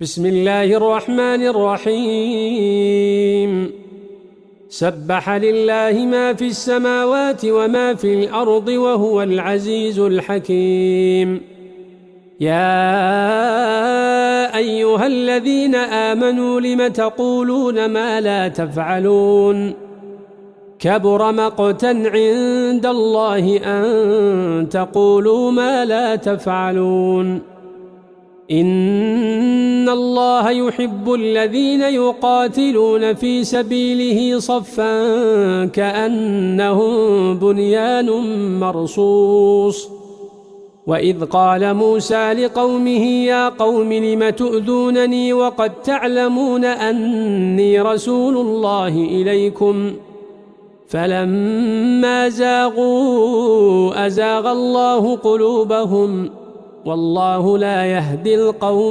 بسم الله الرحمن الرحيم سبح لله ما في السماوات وما في الأرض وهو العزيز الحكيم يا أيها الذين آمنوا لم تقولون ما لا تفعلون كبر مقتا عند الله أن تقولوا ما لا تفعلون إن الله يحب الذين يقاتلون في سبيله صفا كأنهم بنيان مرصوص وإذ قال موسى لقومه يا قوم لم تؤذونني وقد تعلمون أني رسول الله إليكم فلما زاغوا أزاغ الله قلوبهم والله لا يهدي القوم